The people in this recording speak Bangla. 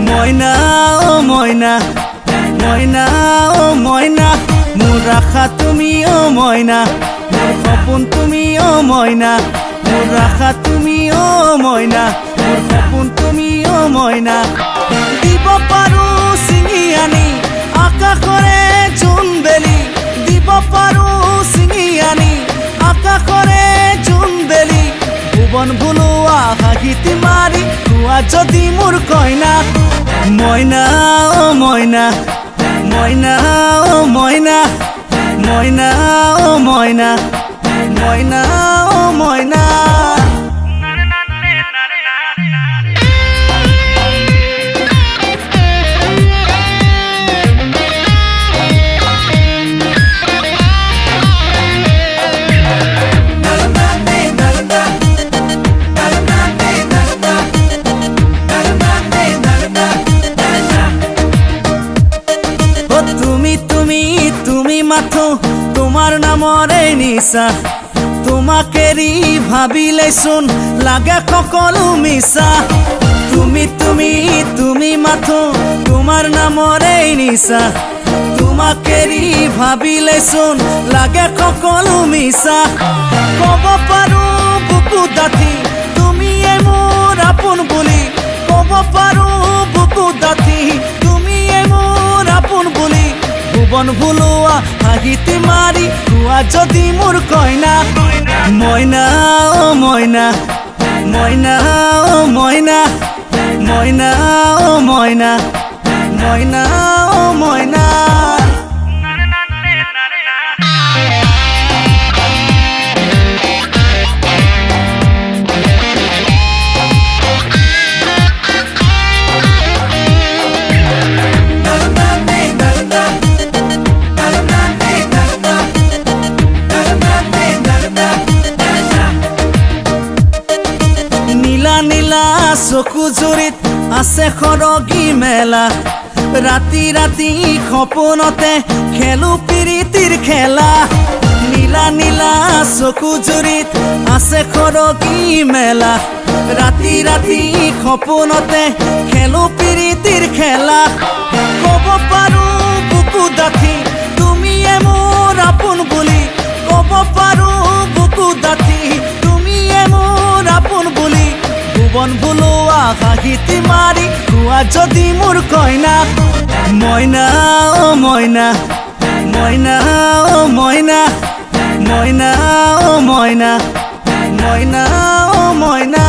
ময়না ও ময়না ময়না ও ময়না মোর আশা তুমি ও ময়না মোর সপোন তুমি ও ময়না মোর আশা তুমি ও ময়না মোর সপোন তুমি ও ময়না দিব পাৰো ছিঙি আনি আকাশৰে জোন বেলি দিব পাৰো ছিঙি আনি আকাশৰে জোন বেলি ভুৱন ভুলোৱা হাঁহিতি মাৰি কোৱা যদি মোৰ কইনা ময়না ও ময়না ময়না ও ময়না ময়না ও ময়না ময়না ও ময়না মাথো তোমার নামৰে নিশা তোমাকেৰি ভাবিলে চোন লাগে সকলো মিছা তুমি তুমি তুমি মাথো তোমার নামৰে নিশা তোমাকেৰি ভাবিলে চোন লাগে সকলো মিছা কব পাৰো বুকু দাঁঠি তুমিয়ে মোৰ আপোন বুলি কব পাৰো বুকু দাঁঠি তুমিয়ে মোৰ আপোন বুলি ভুৱন ভুলোৱা হাঁহিতি মাৰি কোৱা যদি মোৰ কইনা ময়না ও ময়না ময়না ও ময়না ময়না ও ময়না ময়না ও ময়না নীলা চকু জুৰিত আছে সৰগী মেলা ৰাতি ৰাতি সপোনতে খেলো প্ৰীতিৰ খেলা নীলা নীলা চকু জুৰিত আছে সৰগী মেলা ৰাতি ৰাতি সপোনতে খেলো প্ৰীতিৰ খেলা কব পাৰো বুকু দাঁঠি তুমিয়ে মোৰ আপোন বুলি কব পাৰো বুকু দাঁঠি তুমিয়ে মোৰ আপোন বুলি ভুৱন ভুলোৱা হাঁহিতি মাৰি কোৱা যদি মোৰ কইনা ময়না ও ময়না ময়না ও ময়না ময়না ও ময়না ময়না ও ময়না